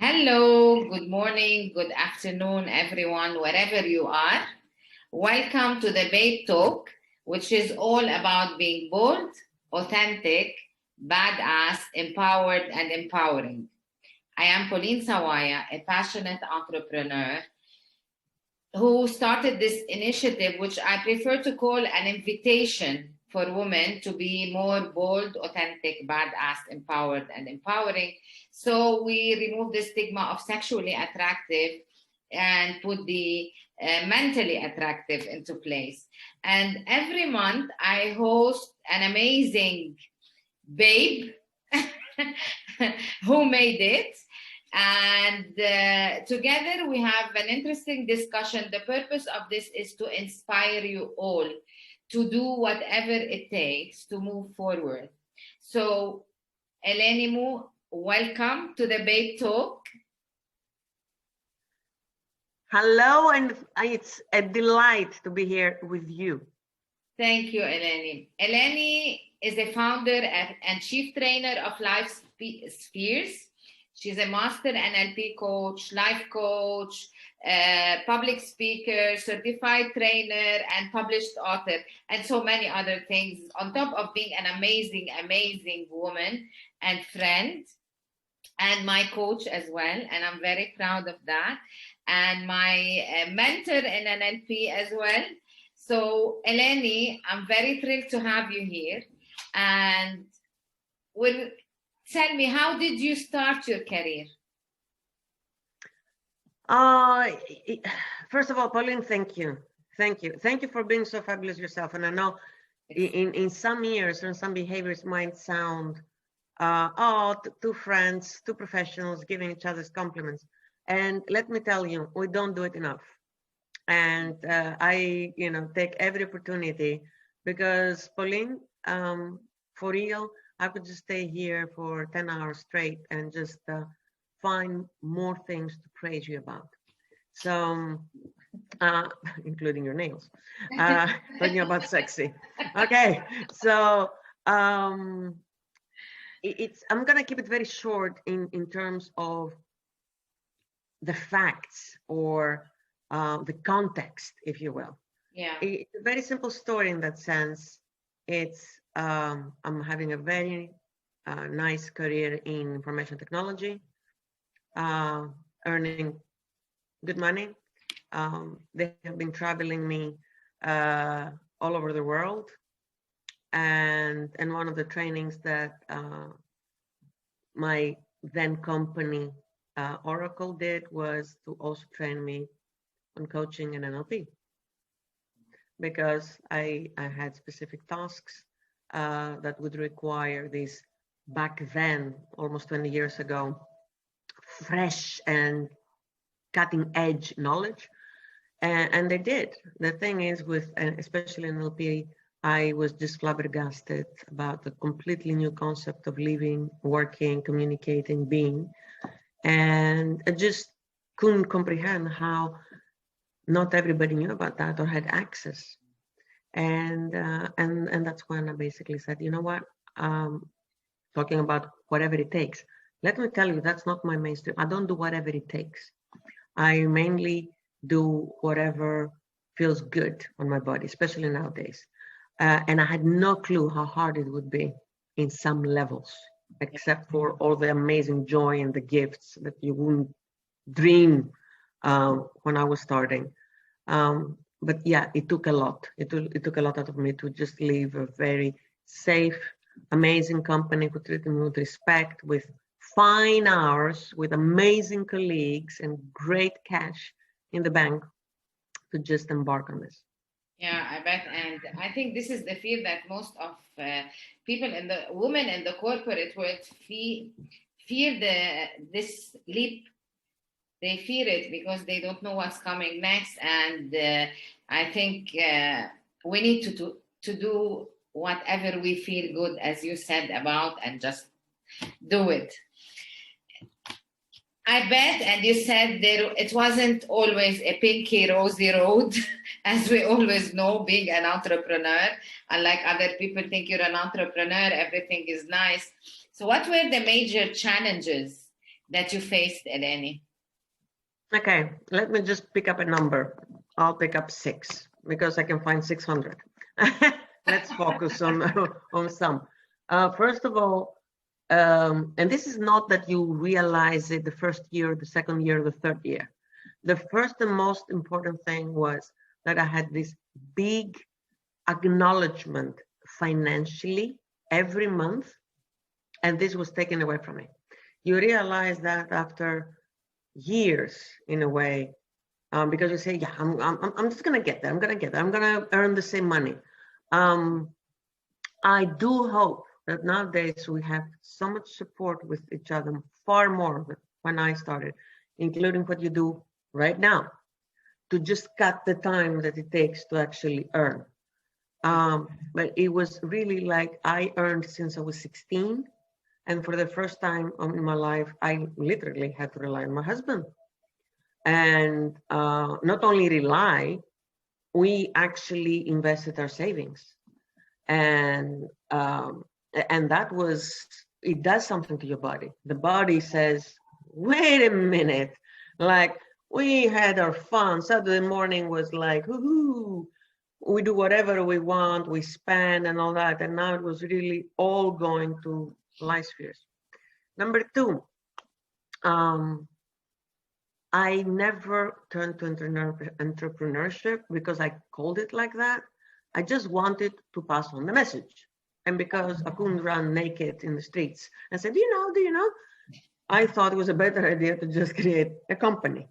Hello, good morning, good afternoon, everyone, wherever you are. Welcome to the Babe Talk, which is all about being bold, authentic, badass, empowered, and empowering. I am Pauline Sawaya, a passionate entrepreneur who started this initiative, which I prefer to call an invitation for women to be more bold, authentic, badass, empowered, and empowering. So we remove the stigma of sexually attractive and put the mentally attractive into place. And every month I host an amazing babe who made it. And together we have an interesting discussion. The purpose of this is to inspire you all to do whatever it takes to move forward. So, Eleni, welcome to the Babe Talk. Hello, and it's a delight to be here with you. Thank you, Eleni. Eleni is a founder and chief trainer of Life Spheres. She's a master NLP coach, life coach, public speaker, certified trainer, and published author, and so many other things, on top of being an amazing, amazing woman and friend, and my coach as well. And I'm very proud of that. And my mentor in NLP as well. So, Eleni, I'm very thrilled to have you here. And tell me, how did you start your career? First of all, Pauline, thank you. Thank you. Thank you for being so fabulous yourself. And I know in some years and some behaviors might sound, two friends, two professionals giving each other's compliments. And let me tell you, we don't do it enough. And I, take every opportunity because Pauline, for real, I could just stay here for 10 hours straight and just find more things to praise you about. So, including your nails, talking about sexy. Okay, so I'm gonna keep it very short in terms of the facts or the context, if you will. Yeah. It's a very simple story in that sense. It's I'm having a very nice career in information technology, earning good money. They have been traveling me all over the world, and one of the trainings that my then company Oracle did was to also train me on coaching and NLP, because I had specific tasks that would require this, back then, almost 20 years ago, fresh and cutting edge knowledge. And they did. The thing is, with especially in NLP, I was just flabbergasted about the completely new concept of living, working, communicating, being. And I just couldn't comprehend how not everybody knew about that or had access. And that's when I basically said, you know what, talking about whatever it takes. Let me tell you, that's not my mainstream. I don't do whatever it takes. I mainly do whatever feels good on my body, especially nowadays. And I had no clue how hard it would be in some levels, except for all the amazing joy and the gifts that you wouldn't dream when I was starting. But yeah, it took a lot. It took a lot out of me to just leave a very safe, amazing company who treated me with respect, with fine hours, with amazing colleagues and great cash in the bank, to just embark on this. Yeah, I bet. And I think this is the fear that most of people women in the corporate world fear this leap. They fear it because they don't know what's coming next. And I think we need to do whatever we feel good, as you said about, and just do it. I bet, and you said it wasn't always a pinky rosy road, as we always know, being an entrepreneur. Unlike other people think you're an entrepreneur, everything is nice. So what were the major challenges that you faced, Eleni? Okay, let me just pick up a number. I'll pick up 6 because I can find 600. Let's focus on on some. First of all, and this is not that you realize it the first year, the second year, the third year. The first and most important thing was that I had this big acknowledgement financially every month, and this was taken away from me. You realize that after years, in a way, because you say, yeah, I'm just gonna get there. I'm gonna earn the same money. I do hope that nowadays we have so much support with each other, far more than when I started, including what you do right now, to just cut the time that it takes to actually earn. But it was really like I earned since I was 16. And for the first time in my life, I literally had to rely on my husband. And not only rely, we actually invested our savings. And that was, it does something to your body. The body says, wait a minute, like we had our fun. Saturday morning was like, woohoo, we do whatever we want, we spend and all that. And now it was really all going to life spheres. Number 2, I never turned to entrepreneurship because I called it like that. I just wanted to pass on the message. And because I couldn't run naked in the streets, I said, do you know, I thought it was a better idea to just create a company.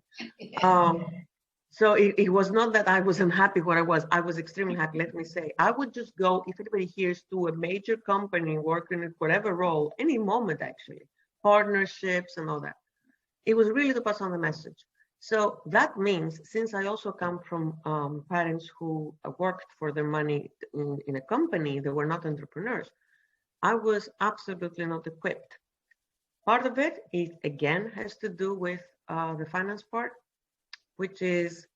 So it was not that I wasn't happy where I was extremely happy, let me say. I would just go, if anybody hears, to a major company working in whatever role, any moment actually, partnerships and all that. It was really to pass on the message. So that means, since I also come from parents who worked for their money in a company, they were not entrepreneurs, I was absolutely not equipped. Part of it, again, has to do with the finance part, which is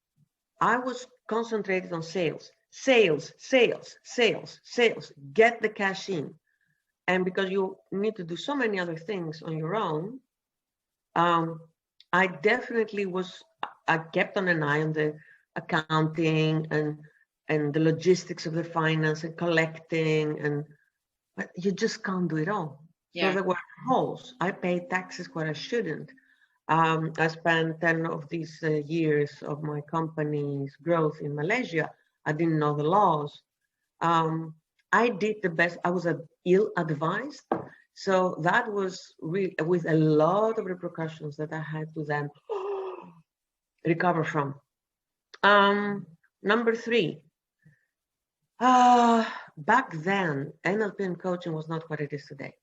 I was concentrated on sales, get the cash in. And because you need to do so many other things on your own, I definitely I kept on an eye on the accounting and the logistics of the finance and collecting, but you just can't do it all. Yeah. So there were holes. I paid taxes where I shouldn't. I spent 10 of these years of my company's growth in Malaysia. I didn't know the laws. I did the best. I was ill-advised. So that was really with a lot of repercussions that I had to then recover from. Number 3, back then, NLP and coaching was not what it is today.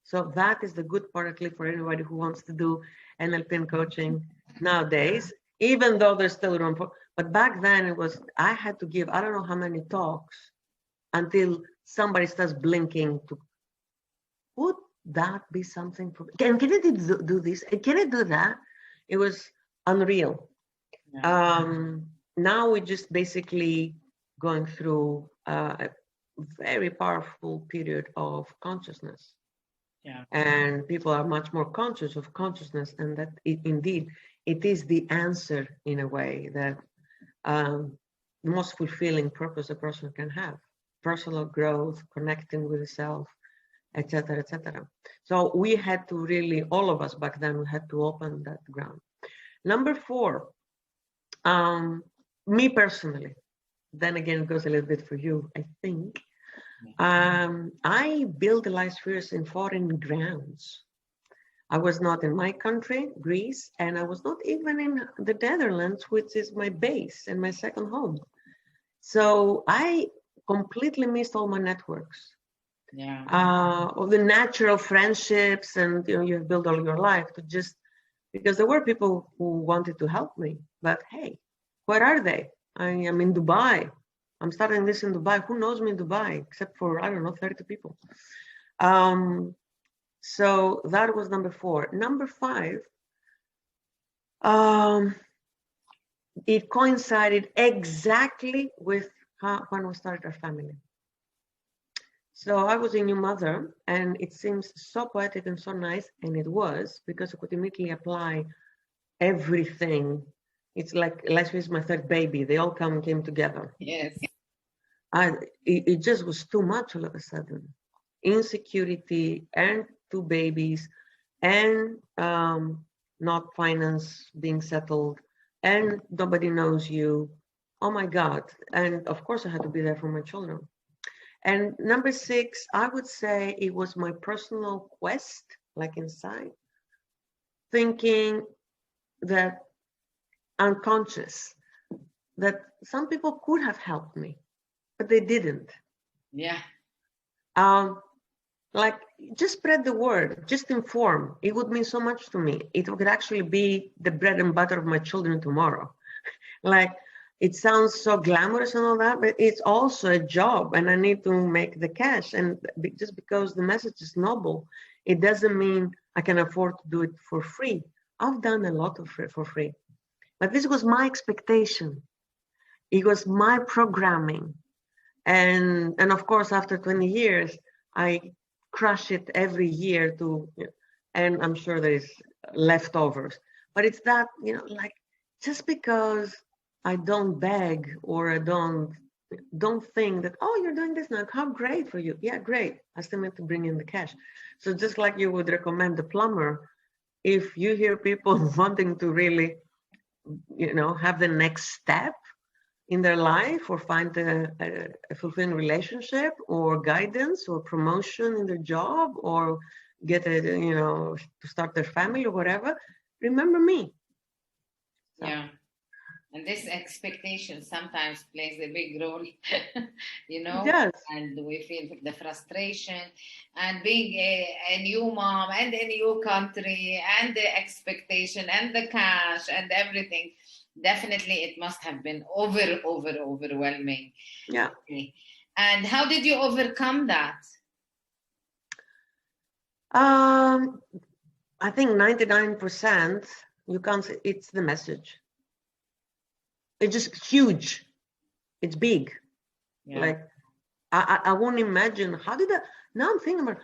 So that is the good part, at least for anybody who wants to do NLP and coaching nowadays, even though there's still room for, but back then it was, I had to give, I don't know how many talks until somebody starts blinking to, would that be something for, can it do this? Can it do that? It was unreal. Yeah. Now we're just basically going through a very powerful period of consciousness. Yeah. And people are much more conscious of consciousness, and that indeed it is the answer in a way that the most fulfilling purpose a person can have: personal growth, connecting with the self, etc., etc. So we had to really, all of us back then, we had to open that ground. Number 4, me personally, then again it goes a little bit for you, I think. I built the life spheres in foreign grounds. I was not in my country, Greece, and I was not even in the Netherlands, which is my base and my second home. So I completely missed all my networks. Yeah. Of the natural friendships, and you have built all your life to just, because there were people who wanted to help me, but hey, where are they? I am in Dubai. I'm starting this in Dubai. Who knows me in Dubai except for, I don't know, 30 people. So that was number 4. Number 5, it coincided exactly with when we started our family. So I was a new mother, and it seems so poetic and so nice, and it was, because I could immediately apply everything. It's like last week is my third baby. They all came together. Yes. It just was too much all of a sudden. Insecurity and two babies, and not finance being settled, and nobody knows you. Oh my God. And of course I had to be there for my children. And number 6, I would say it was my personal quest, like inside, thinking that unconscious, that some people could have helped me, but they didn't. Yeah. Like, just spread the word, just inform. It would mean so much to me. It would actually be the bread and butter of my children tomorrow. Like, it sounds so glamorous and all that, but it's also a job, and I need to make the cash. And just because the message is noble, it doesn't mean I can afford to do it for free. I've done a lot of it for free, but this was my expectation. It was my programming. And of course, after 20 years, I crush it every year to, and I'm sure there is leftovers, but it's that, like, just because I don't beg, or I don't think that, oh, you're doing this now, how great for you. Yeah, great. I still need to bring in the cash. So just like you would recommend the plumber, if you hear people wanting to really, have the next step in their life, or find a fulfilling relationship, or guidance, or promotion in their job, or get to start their family or whatever, remember me. So. Yeah. And this expectation sometimes plays a big role, It does. and we feel the frustration, and being a new mom and a new country, and the expectation and the cash and everything. Definitely, it must have been overwhelming. Yeah. And how did you overcome that? I think 99%, you can't say it's the message. It's just huge. It's big. Yeah. Like, I won't imagine, now I'm thinking about,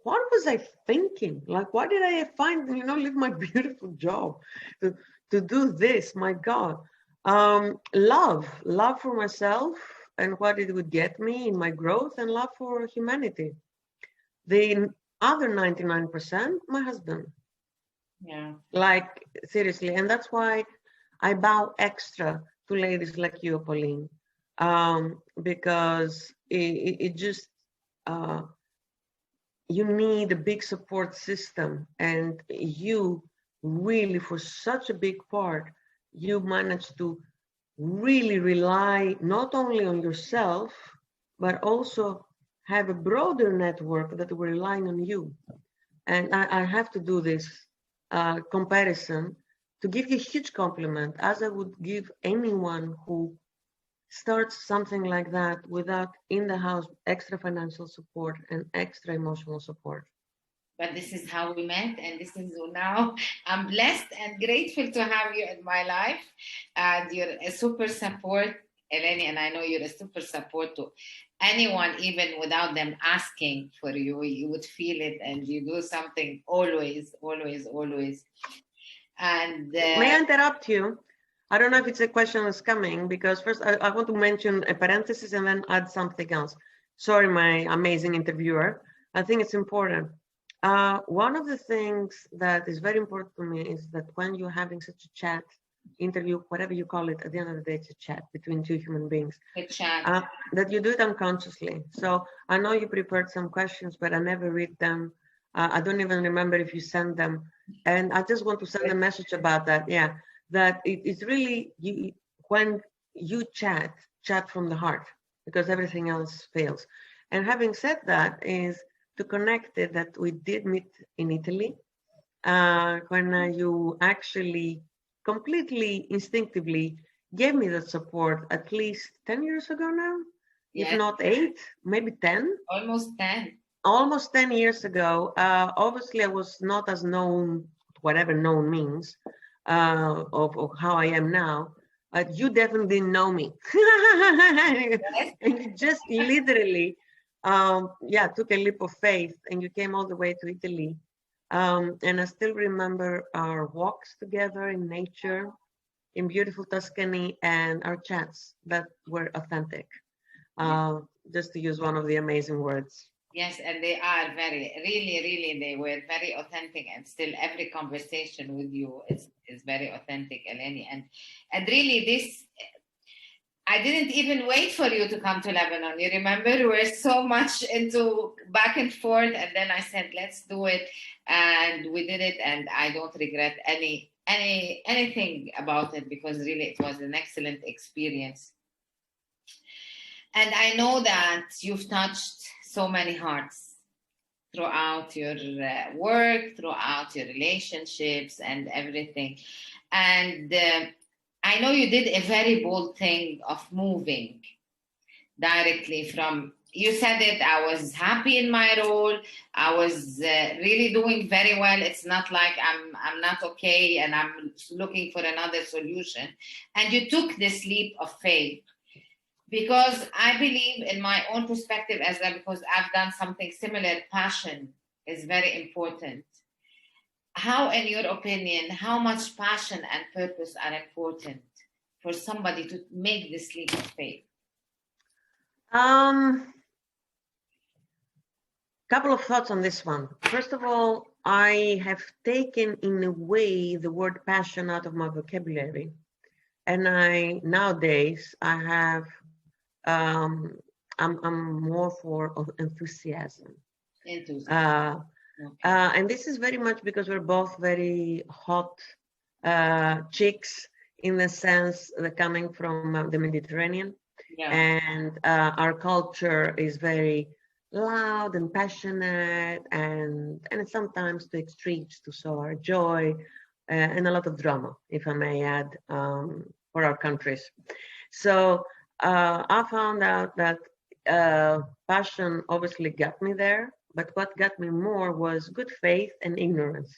what was I thinking? Like, why did I find, leave my beautiful job to do this? My God. Love for myself and what it would get me in my growth, and love for humanity. The other 99%, my husband. Yeah. Like, seriously. And that's why I bow extra to ladies like you, Pauline, because it just, you need a big support system, and you really, for such a big part, you manage to really rely not only on yourself, but also have a broader network that we're relying on you. And I have to do this comparison to give you a huge compliment, as I would give anyone who starts something like that without in the house extra financial support and extra emotional support. But this is how we met, and this is now I'm blessed and grateful to have you in my life. And you're a super support, Eleni, and I know you're a super support to anyone, even without them asking for you. You would feel it, and you do something always. And may I interrupt you? I don't know if it's a question that's coming, because first I want to mention a parenthesis and then add something else. Sorry, my amazing interviewer. I think it's important. One of the things that is very important to me is that when you're having such a chat, interview, whatever you call it, at the end of the day, it's a chat between two human beings. A chat. That you do it unconsciously. So I know you prepared some questions, but I never read them. I don't even remember if you sent them. And I just want to send a message about that. Yeah, that it's really, when you chat from the heart, because everything else fails. And having said that, is to connect it, that we did meet in Italy, when you actually completely instinctively gave me that support at least 10 years ago now, if not 8, maybe 10. Almost 10. Almost 10 years ago. Obviously, I was not as known, whatever known means, of how I am now. But you definitely didn't know me. And you just literally yeah, took a leap of faith, and you came all the way to Italy. And I still remember our walks together in nature, in beautiful Tuscany, and our chats that were authentic. Just to use one of the amazing words. Yes, and they are very, really, really, they were very authentic, and still every conversation with you is very authentic, Eleni. And really, this, I didn't even wait for you to come to Lebanon. You remember, we were so much into back and forth, and then I said, let's do it, and we did it, and I don't regret anything about it, because really it was an excellent experience. And I know that you've touched so many hearts throughout your work, throughout your relationships, and everything. And I know you did a very bold thing of moving directly from, you said it, I was happy in my role, I was really doing very well, it's not like I'm not okay and I'm looking for another solution. And you took this leap of faith, because I believe, in my own perspective as well, because I've done something similar, passion is very important. How, in your opinion, how much passion and purpose are important for somebody to make this leap of faith? Couple of thoughts on this one. First of all, I have taken, in a way, the word passion out of my vocabulary. And nowadays, I have, I'm more for enthusiasm. Okay. And this is very much because we're both very hot chicks, in the sense that coming from the Mediterranean. Yeah. And our culture is very loud and passionate, and sometimes to extremes to show our joy, and a lot of drama, if I may add, for our countries. So I found out that passion obviously got me there, but what got me more was good faith and ignorance.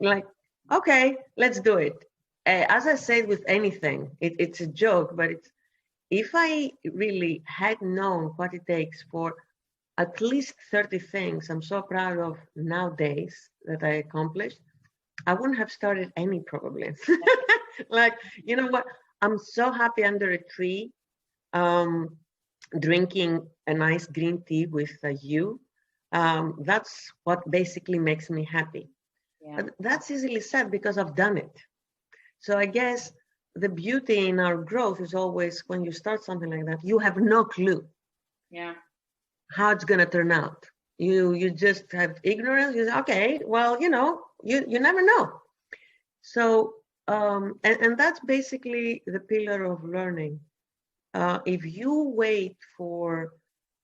Like, okay, let's do it. As I said with anything, it's a joke, but it's, if I really had known what it takes for at least 30 things I'm so proud of nowadays that I accomplished, I wouldn't have started any, probably. Like, you know what? I'm so happy under a tree, drinking a nice green tea with you. That's what basically makes me happy. Yeah. But that's easily said because I've done it. So I guess the beauty in our growth is always, when you start something like that, you have no clue how it's going to turn out. You just have ignorance. You say, okay, well, you never know. So, and that's basically the pillar of learning. If you wait for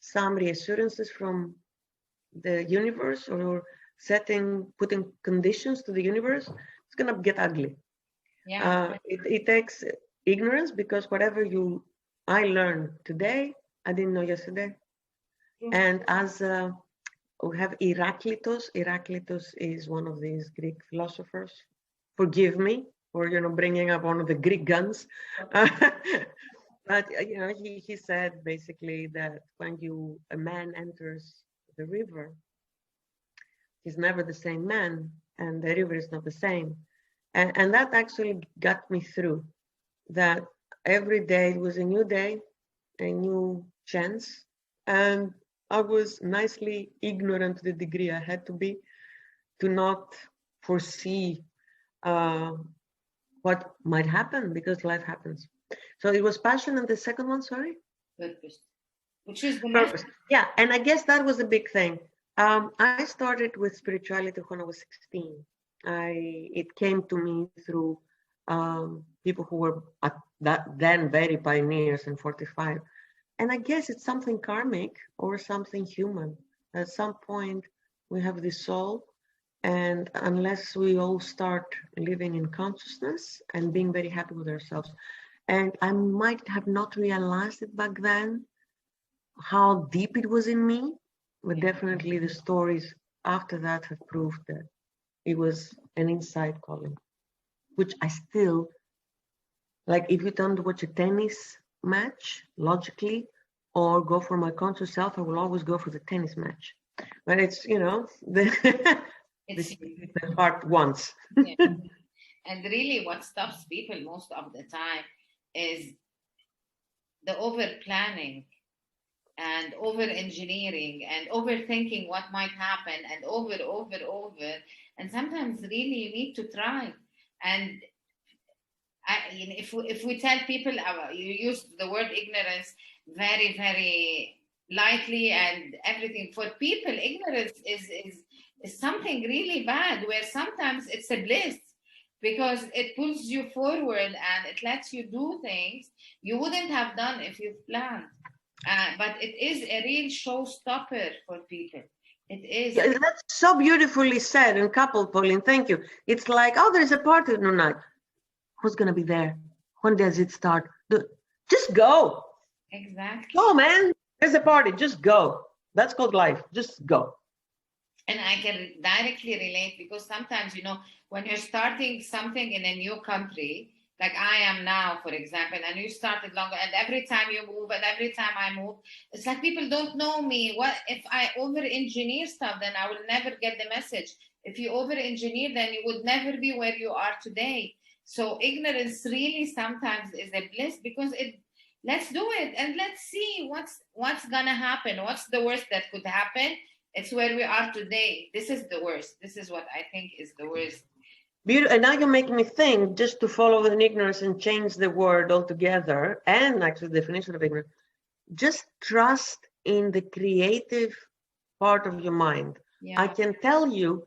some reassurances from the universe, or putting conditions to the universe, it's going to get ugly. Yeah. It takes ignorance, because whatever I learned today, I didn't know yesterday. And as we have Heraclitus. Heraclitus is one of these Greek philosophers. Forgive me for bringing up one of the Greek guns. But he said basically that when a man enters the river, he's never the same man, and the river is not the same. And that actually got me through. That every day was a new day, a new chance, and I was nicely ignorant to the degree I had to be, to not foresee what might happen, because life happens. So it was passion, and the second one, sorry? Purpose. Which is the purpose. Yeah, and I guess that was the big thing. I started with spirituality when I was 16. It came to me through people who were then very pioneers in 45. And I guess it's something karmic or something human. At some point, we have this soul, and unless we all start living in consciousness and being very happy with ourselves, and I might have not realized it back then, how deep it was in me, but definitely the stories after that have proved that it was an inside calling, which I still, like, if you don't watch a tennis match, logically, or go for my conscious self, I will always go for the tennis match. But it's, the part wants. Yeah. And really what stops people most of the time is the over planning and over engineering and overthinking what might happen and over. And sometimes really you need to try. And if we tell people, you use the word ignorance very, very lightly and everything, for people, ignorance is something really bad, where sometimes it's a bliss because it pulls you forward and it lets you do things you wouldn't have done if you've planned. But it is a real showstopper for people. It is. Yeah, that's so beautifully said and coupled, Pauline. Thank you. It's like, oh, there's a party tonight. Who's going to be there? When does it start? Just go. Exactly. Go, man. There's a party. Just go. That's called life. Just go. And I can directly relate because sometimes, when you're starting something in a new country, like I am now, for example, and you started longer, and every time you move and every time I move, it's like people don't know me. What if I over-engineer stuff, then I will never get the message. If you over-engineer, then you would never be where you are today. So ignorance really sometimes is a bliss because let's do it and let's see what's gonna happen. What's the worst that could happen? It's where we are today. This is the worst. This is what I think is the worst. Beautiful. And now you're making me think, just to follow in ignorance and change the word altogether, and actually the definition of ignorance, just trust in the creative part of your mind. Yeah. I can tell you,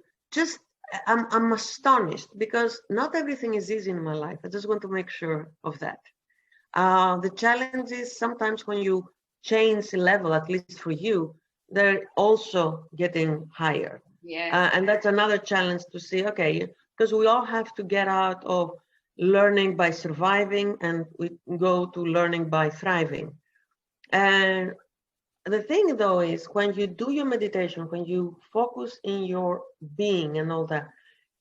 I'm astonished because not everything is easy in my life. I just want to make sure of that. The challenge is sometimes when you change the level, at least for you, they're also getting higher. Yeah. And that's another challenge to see, okay, because we all have to get out of learning by surviving and we go to learning by thriving. And the thing though is when you do your meditation, when you focus in your being and all that,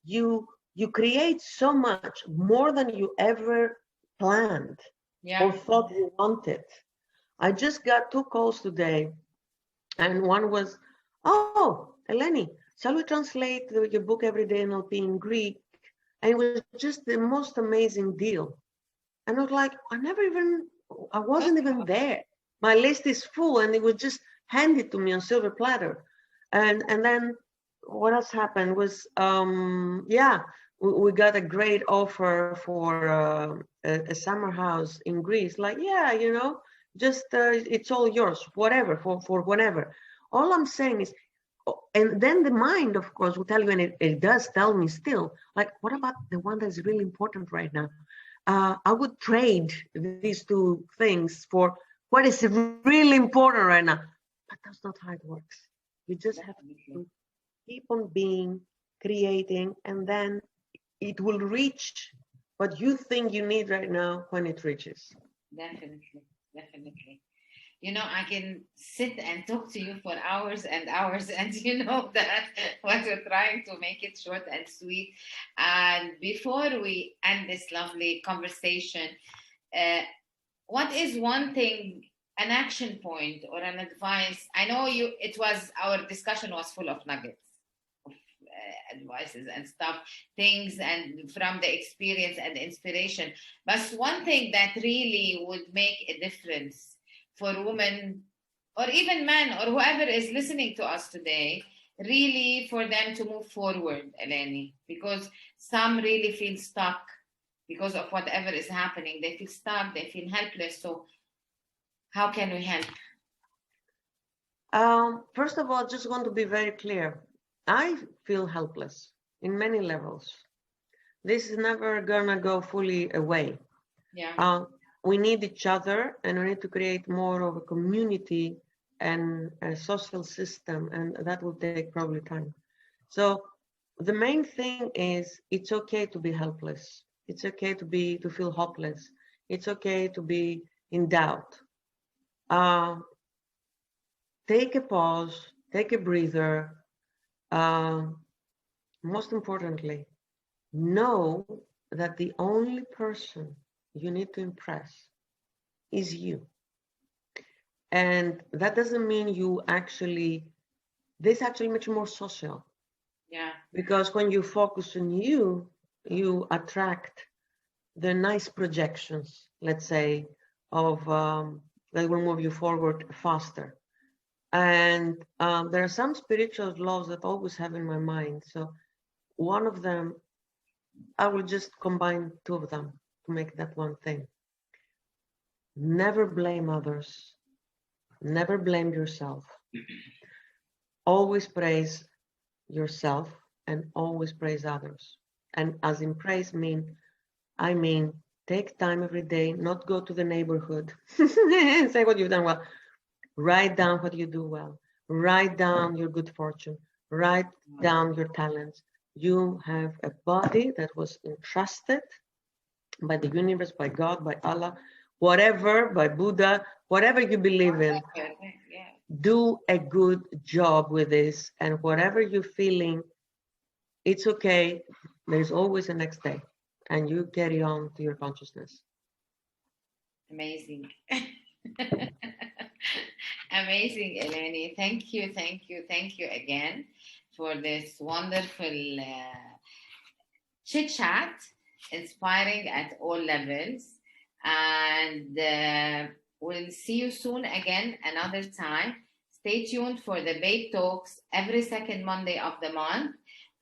you create so much more than you ever planned or thought you wanted. I just got 2 calls today, and one was, oh, Eleni, shall we translate your book Everyday NLP in Greek? And it was just the most amazing deal. And I was like, I wasn't even there. My list is full, and it was just handed to me on silver platter. And then what else happened was, we got a great offer for a summer house in Greece. Like, just it's all yours, whatever, for whenever. All I'm saying is, and then the mind, of course, will tell you, and it does tell me still, like, what about the one that's really important right now? I would trade these 2 things for what is really important right now. But that's not how it works. You just have to keep on being, creating, and then it will reach what you think you need right now when it reaches. Definitely. I can sit and talk to you for hours and hours, and you know that what we're trying to make it short and sweet. And before we end this lovely conversation, what is one thing, an action point or an advice? I know our discussion was full of nuggets of advices and stuff, things and from the experience and inspiration. But one thing that really would make a difference for women or even men or whoever is listening to us today, really for them to move forward, Eleni, because some really feel stuck because of whatever is happening. They feel stuck, they feel helpless. So how can we help? First of all, I just want to be very clear. I feel helpless in many levels. This is never gonna go fully away. Yeah. We need each other, and we need to create more of a community and a social system, and that will take probably time. So the main thing is, it's okay to be helpless. It's okay to feel hopeless. It's okay to be in doubt. Take a pause, take a breather. Most importantly, know that the only person you need to impress is you. And that doesn't mean you actually, this actually makes you more social. Yeah. Because when you focus on you, you attract the nice projections, let's say, of that will move you forward faster. And there are some spiritual laws that I always have in my mind. So one of them, I will just combine two of them to make that one thing. Never blame others. Never blame yourself. Always praise yourself and always praise others. And as in praise I mean, take time every day, not go to the neighborhood and say what you've done well. Write down what you do well. Write down your good fortune. Write down your talents. You have a body that was entrusted by the universe, by God, by Allah, whatever, by Buddha, whatever you believe in. Yeah. Do a good job with this, and whatever you're feeling, it's okay. There's always a next day, and you carry on to your consciousness. Amazing. Amazing, Eleni. Thank you, thank you, thank you again for this wonderful chit chat, inspiring at all levels. And we'll see you soon again, another time. Stay tuned for the Babe Talks every second Monday of the month,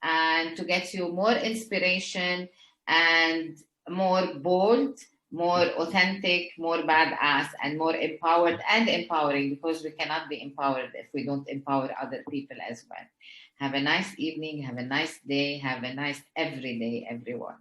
and to get you more inspiration and more bold, more authentic, more badass, and more empowered and empowering, because we cannot be empowered if we don't empower other people as well. Have a nice evening, have a nice day, have a nice everyday, everyone.